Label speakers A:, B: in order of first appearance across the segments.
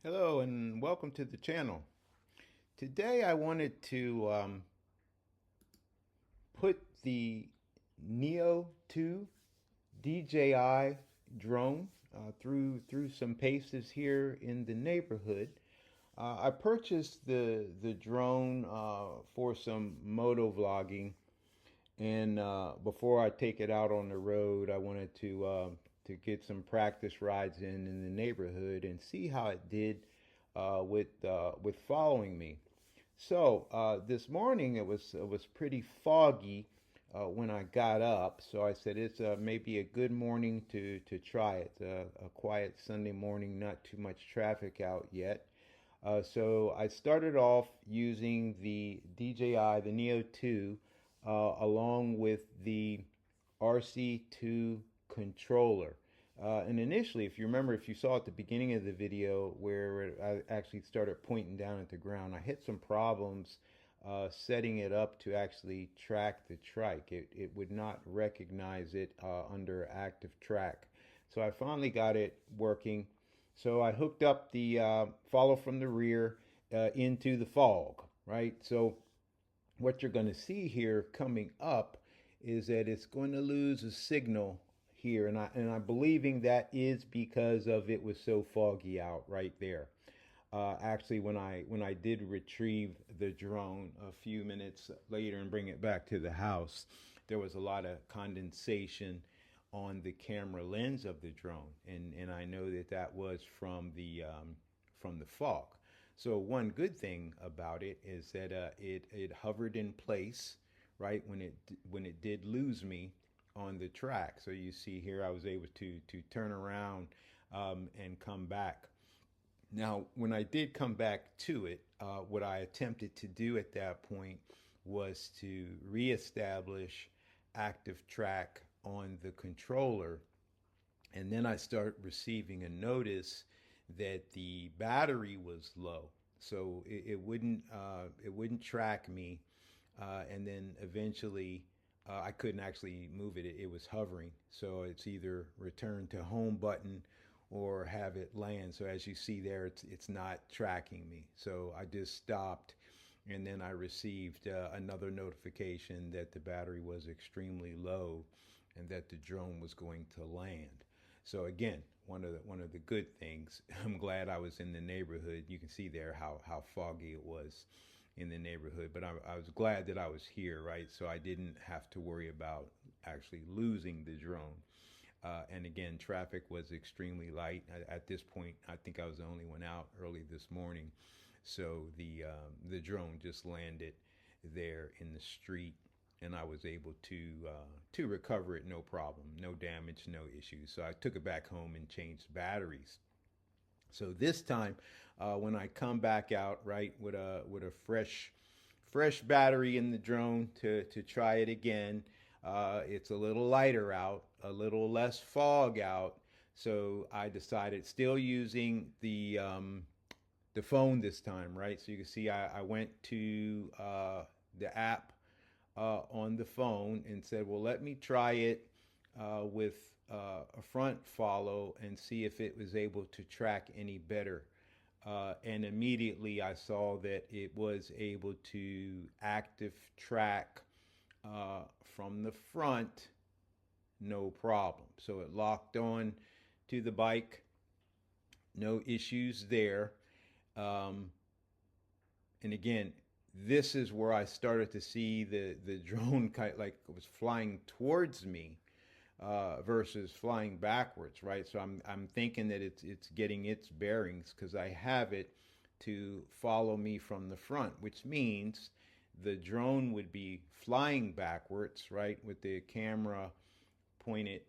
A: Hello and welcome to the channel. Today I wanted to put the Neo 2 DJI drone through some paces here in the neighborhood. I purchased the drone for some motovlogging, and before I take it out on the road, I wanted to get some practice rides in the neighborhood and see how it did with following me. So this morning it was pretty foggy when I got up. So I said it's maybe a good morning to try it. A quiet Sunday morning, not too much traffic out yet. So I started off using the DJI, the Neo 2, along with the RC2 controller. And initially, if you remember, if you saw at the beginning of the video where I actually started pointing down at the ground, I hit some problems setting it up to actually track the trike. It would not recognize it under active track. So I finally got it working. So I hooked up the follow from the rear into the fog, right? So what you're going to see here coming up is that it's going to lose a signal here, and I'm believing that is because of it was so foggy out right there. Actually, when I did retrieve the drone a few minutes later and bring it back to the house, there was a lot of condensation on the camera lens of the drone, and I know that that was from the fog. So one good thing about it is that it hovered in place right when it did lose me on the track. So you see here I was able to turn around and come back. Now, when I did come back to it, what I attempted to do at that point was to reestablish active track on the controller. And then I start receiving a notice that the battery was low. So it wouldn't track me. And then eventually I couldn't actually move it. It was hovering. So it's either return to home button or have it land. So as you see there, it's not tracking me. So I just stopped, and then I received another notification that the battery was extremely low and that the drone was going to land. So again, one of the good things. I'm glad I was in the neighborhood. You can see there how foggy it was in the neighborhood, but I was glad that I was here, right? So I didn't have to worry about actually losing the drone. And again, traffic was extremely light. At this point, I think I was the only one out early this morning. So the drone just landed there in the street, and I was able to recover it, no problem, no damage, no issues. So I took it back home and changed batteries. So this time, when I come back out, right, with a fresh battery in the drone to try it again, it's a little lighter out, a little less fog out. So I decided, still using the phone this time, right? So you can see I went to the app on the phone and said, well, let me try it with a front follow and see if it was able to track any better. And immediately I saw that it was able to active track from the front, no problem. So it locked on to the bike, no issues there. And again, this is where I started to see the drone kite like it was flying towards me versus flying backwards, right? So I'm thinking that it's getting its bearings because I have it to follow me from the front, which means the drone would be flying backwards, right, with the camera pointed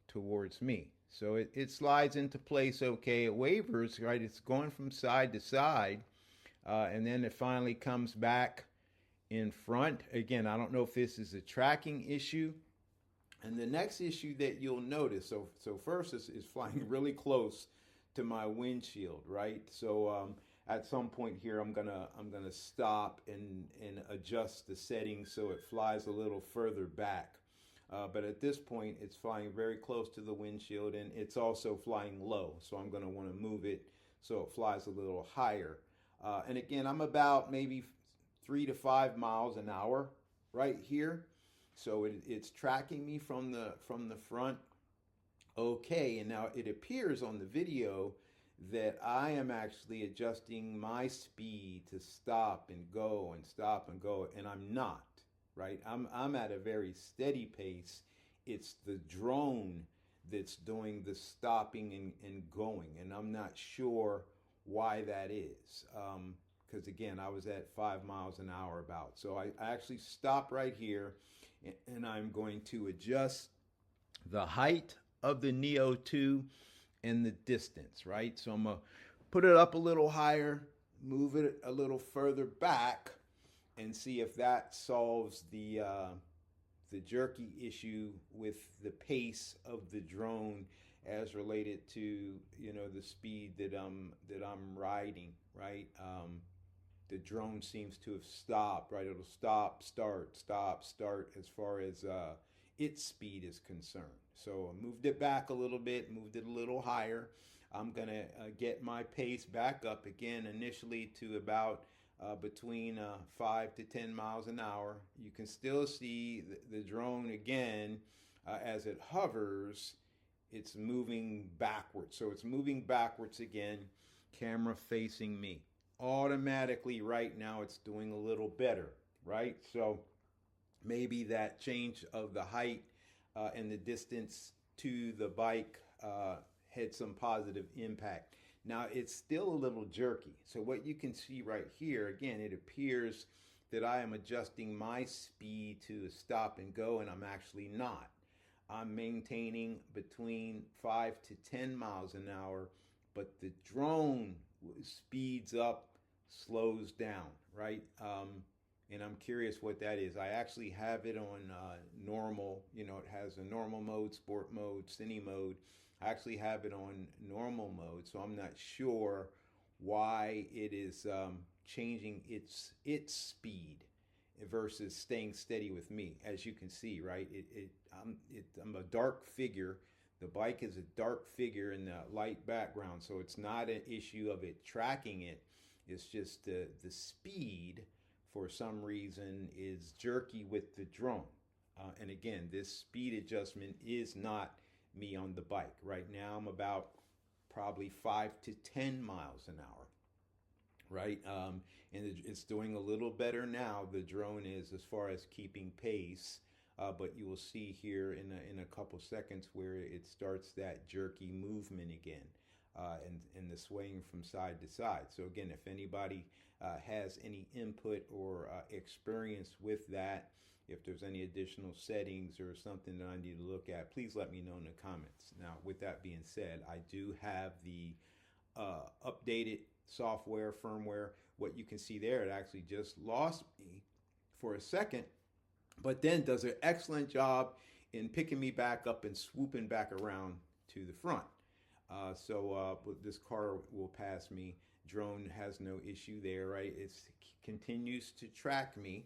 A: towards me. So it slides into place okay. It wavers, right? It's going from side to side, and then it finally comes back in front. Again, I don't know if this is a tracking issue. And the next issue that you'll notice, so first is flying really close to my windshield, right? So at some point here, I'm gonna stop and adjust the settings so it flies a little further back. But at this point, it's flying very close to the windshield, and it's also flying low. So I'm gonna want to move it so it flies a little higher. And again, I'm about maybe 3 to 5 miles an hour right here. So it's tracking me from the front. Okay, and now it appears on the video that I am actually adjusting my speed to stop and go and stop and go, and I'm not, right? I'm at a very steady pace. It's the drone that's doing the stopping and going, and I'm not sure why that is. Because again, I was at 5 miles an hour about. So I actually stop right here, and I'm going to adjust the height of the Neo 2 and the distance, right? So I'm going to put it up a little higher, move it a little further back, and see if that solves the jerky issue with the pace of the drone as related to, you know, the speed that I'm riding, right? The drone seems to have stopped, right? It'll stop, start, stop, start as far as its speed is concerned. So I moved it back a little bit, moved it a little higher. I'm going to get my pace back up again initially to about between 5 to 10 miles an hour. You can still see the drone again as it hovers. It's moving backwards. So it's moving backwards again, camera facing me. Automatically right now it's doing a little better, right? So maybe that change of the height and the distance to the bike had some positive impact. Now it's still a little jerky. So what you can see right here, again, it appears that I am adjusting my speed to a stop and go, and I'm actually not. I'm maintaining between 5 to 10 miles an hour, but the drone speeds up, slows down, right? And I'm curious what that is. I actually have it on normal. You know, it has a normal mode, sport mode, cine mode. I actually have it on normal mode, so I'm not sure why it is changing its speed versus staying steady with me. As you can see, right? I'm a dark figure. The bike is a dark figure in the light background, so it's not an issue of it tracking it. It's just the speed, for some reason, is jerky with the drone. And again, this speed adjustment is not me on the bike. Right now, I'm about probably 5 to 10 miles an hour, right? And it's doing a little better now, the drone is, as far as keeping pace. But you will see here in a couple seconds where it starts that jerky movement again. And the swaying from side to side. So again, if anybody has any input or experience with that, if there's any additional settings or something that I need to look at, please let me know in the comments. Now, with that being said, I do have the updated software, firmware. What you can see there, it actually just lost me for a second, but then does an excellent job in picking me back up and swooping back around to the front. So this car will pass me. Drone has no issue there, right? It continues to track me.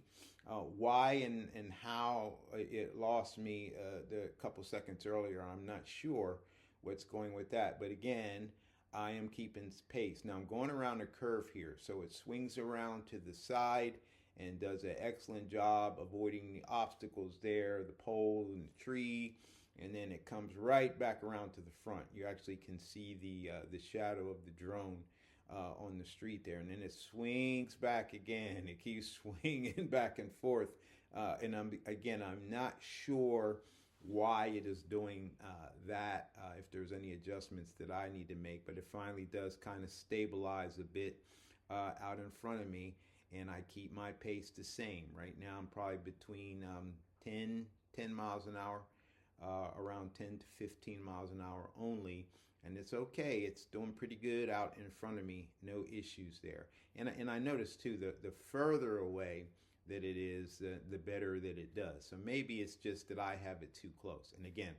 A: Why and how it lost me the couple seconds earlier, I'm not sure what's going with that. But again, I am keeping pace. Now I'm going around a curve here, so it swings around to the side and does an excellent job avoiding the obstacles there, the pole and the tree. And then it comes right back around to the front. You actually can see the shadow of the drone on the street there. And then it swings back again. It keeps swinging back and forth. And I'm not sure why it is doing that, if there's any adjustments that I need to make. But it finally does kind of stabilize a bit out in front of me. And I keep my pace the same. Right now I'm probably between 10 miles an hour. Around 10 to 15 miles an hour only, and it's okay. It's doing pretty good out in front of me. No issues there. And I noticed too, the further away that it is, the better that it does. So maybe it's just that I have it too close. And again,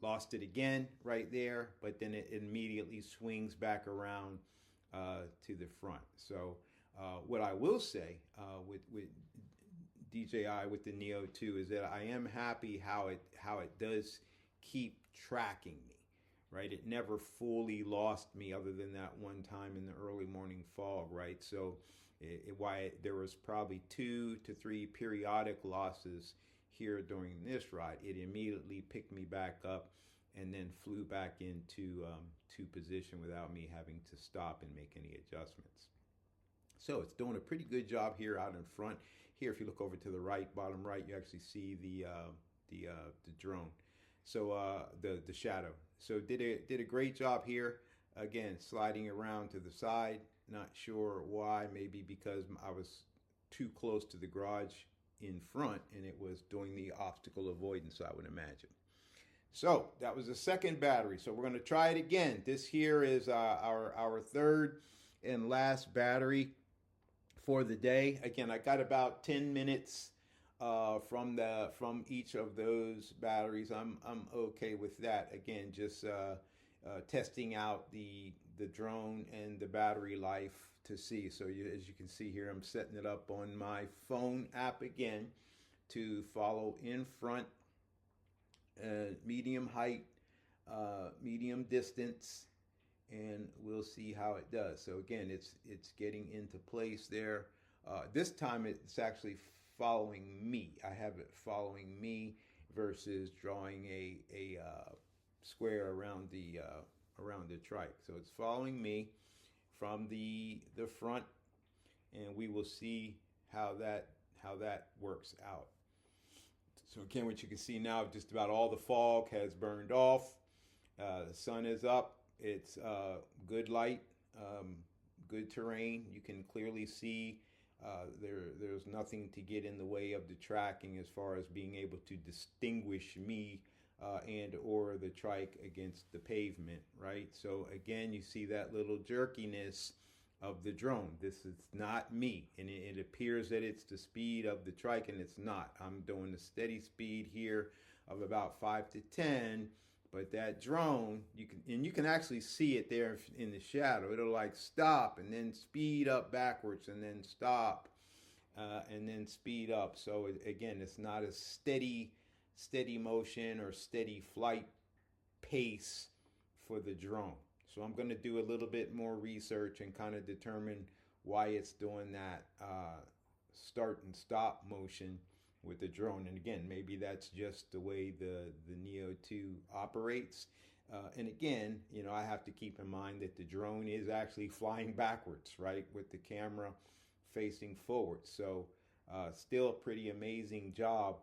A: lost it again right there, but then it immediately swings back around to the front. So what I will say with DJI with the Neo 2 is that I am happy how it does keep tracking me, right? It never fully lost me other than that one time in the early morning fog, right? So why there was probably 2 to 3 periodic losses here during this ride. It immediately picked me back up and then flew back into to position without me having to stop and make any adjustments. So it's doing a pretty good job here out in front. Here, if you look over to the right, bottom right, you actually see the drone. So the shadow. So did a great job here. Again, sliding around to the side. Not sure why. Maybe because I was too close to the garage in front, and it was doing the obstacle avoidance, I would imagine. So that was the second battery. So we're going to try it again. This here is our third and last battery for the day. Again, I got about 10 minutes from each of those batteries. I'm okay with that. Again, just testing out the drone and the battery life to see. So as you can see here, I'm setting it up on my phone app again to follow in front, medium height, medium distance, and we'll see how it does. So again, it's getting into place there. This time it's actually following me. I have it following me versus drawing a square around the trike. So it's following me from the front, and we will see how that works out. So again, what you can see now, just about all the fog has burned off. The sun is up. It's good light, good terrain. You can clearly see there's nothing to get in the way of the tracking as far as being able to distinguish me and or the trike against the pavement, right? So again, you see that little jerkiness of the drone. This is not me, and it appears that it's the speed of the trike, and it's not. I'm doing a steady speed here of about 5 to 10, but that drone, you can actually see it there in the shadow. It'll like stop and then speed up backwards and then stop and then speed up. So again, it's not a steady motion or steady flight pace for the drone. So I'm going to do a little bit more research and kind of determine why it's doing that start and stop motion with the drone. And again, maybe that's just the way the Neo 2 operates. And again, I have to keep in mind that the drone is actually flying backwards, right, with the camera facing forward. So still a pretty amazing job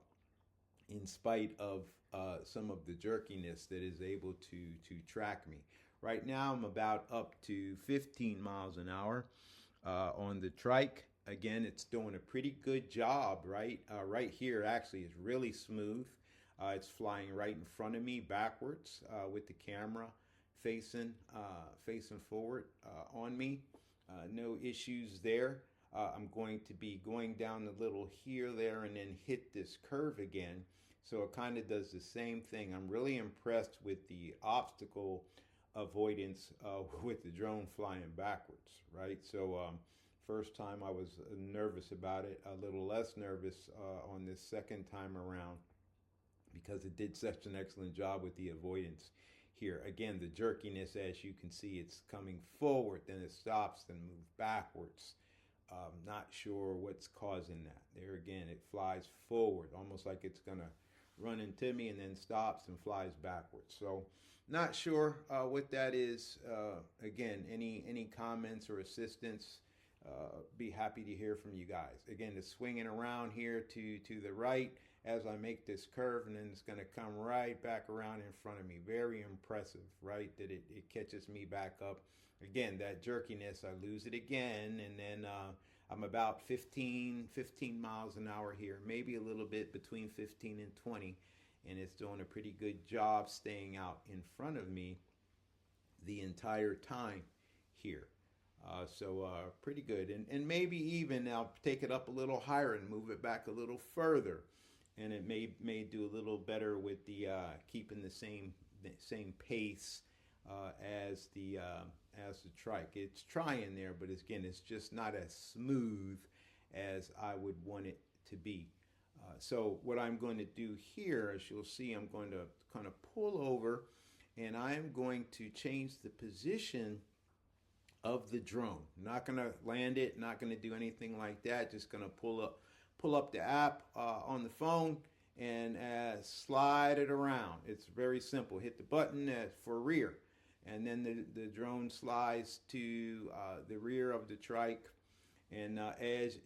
A: in spite of some of the jerkiness that is able to track me. Right now, I'm about up to 15 miles an hour on the trike. Again, it's doing a pretty good job, right? Right here, actually, is really smooth. It's flying right in front of me backwards with the camera facing forward on me. No issues there. I'm going to be going down the little here, there, and then hit this curve again. So it kind of does the same thing. I'm really impressed with the obstacle avoidance with the drone flying backwards, right? So first time I was nervous about it, a little less nervous on this second time around because it did such an excellent job with the avoidance here. Again, the jerkiness, as you can see, it's coming forward, then it stops, then moves backwards. Not sure what's causing that. There again, it flies forward, almost like it's gonna run into me and then stops and flies backwards. So not sure what that is. Again, any comments or assistance, be happy to hear from you guys. Again, it's swinging around here to the right as I make this curve, and then it's going to come right back around in front of me. Very impressive, right, that it catches me back up. Again, that jerkiness, I lose it again, and then I'm about 15 miles an hour here, maybe a little bit between 15 and 20, and it's doing a pretty good job staying out in front of me the entire time here. So pretty good. And maybe even I'll take it up a little higher and move it back a little further, and it may do a little better with the keeping the same pace as the trike. It's trying there, but again, it's just not as smooth as I would want it to be. So what I'm going to do here, as you'll see, I'm going to kind of pull over and I am going to change the position of the drone. Not going to land it, not going to do anything like that. Just going to pull up the app on the phone and slide it around. It's very simple. Hit the button for rear, and then the drone slides to the rear of the trike. And as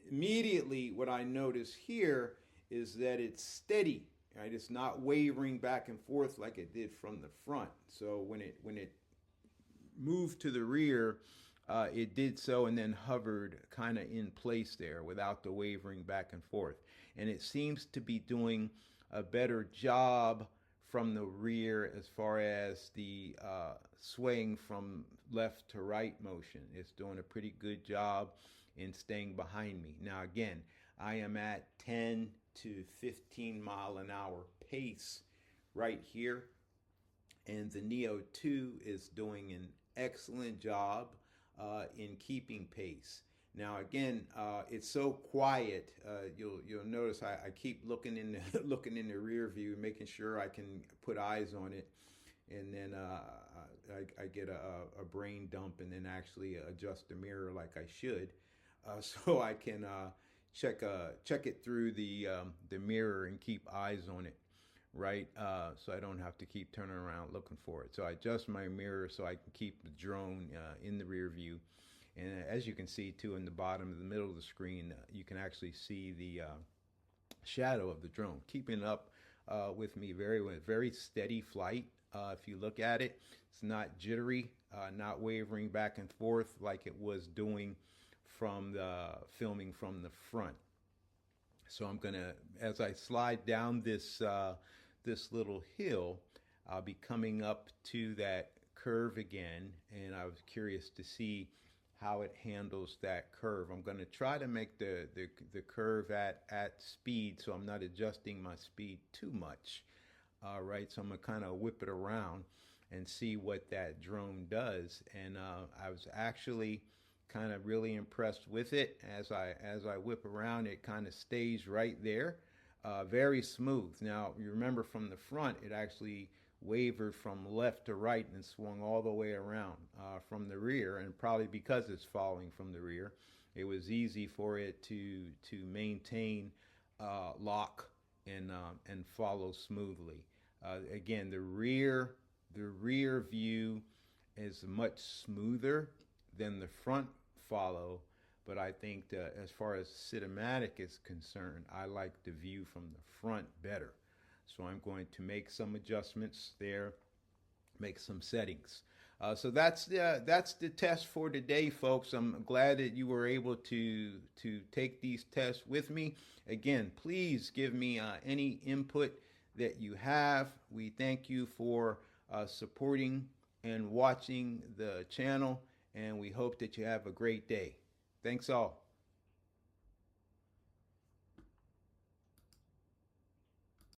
A: immediately, what I notice here is that it's steady. Right, it's not wavering back and forth like it did from the front. So when it moved to the rear, it did so and then hovered kind of in place there without the wavering back and forth. And it seems to be doing a better job from the rear as far as the swaying from left to right motion. It's doing a pretty good job in staying behind me. Now again, I am at 10 to 15 mile an hour pace right here, and the Neo 2 is doing an excellent job in keeping pace. Now again, it's so quiet. You'll notice I keep looking in the looking in the rear view, making sure I can put eyes on it, and then I get a brain dump and then actually adjust the mirror like I should, so I can check it through the mirror and keep eyes on it, right? So I don't have to keep turning around looking for it. So I adjust my mirror so I can keep the drone in the rear view. And as you can see too, in the bottom of the middle of the screen, you can actually see the shadow of the drone keeping up with me very steady flight. If you look at it, it's not jittery, not wavering back and forth like it was doing from the filming from the front. So I'm gonna, as I slide down this little hill, I'll be coming up to that curve again, and I was curious to see how it handles that curve. I'm going to try to make the curve at speed, so I'm not adjusting my speed too much. Right, so I'm going to kind of whip it around and see what that drone does. And I was actually kind of really impressed with it. As I whip around, it kind of stays right there, very smooth. Now you remember from the front, it actually wavered from left to right and swung all the way around from the rear, and probably because it's following from the rear, it was easy for it to maintain lock and follow smoothly. Again, the rear view is much smoother than the front follow, but I think that as far as cinematic is concerned, I like the view from the front better. So I'm going to make some adjustments there, make some settings. So that's the test for today, folks. I'm glad that you were able to take these tests with me. Again, please give me any input that you have. We thank you for supporting and watching the channel, and we hope that you have a great day. Thanks all.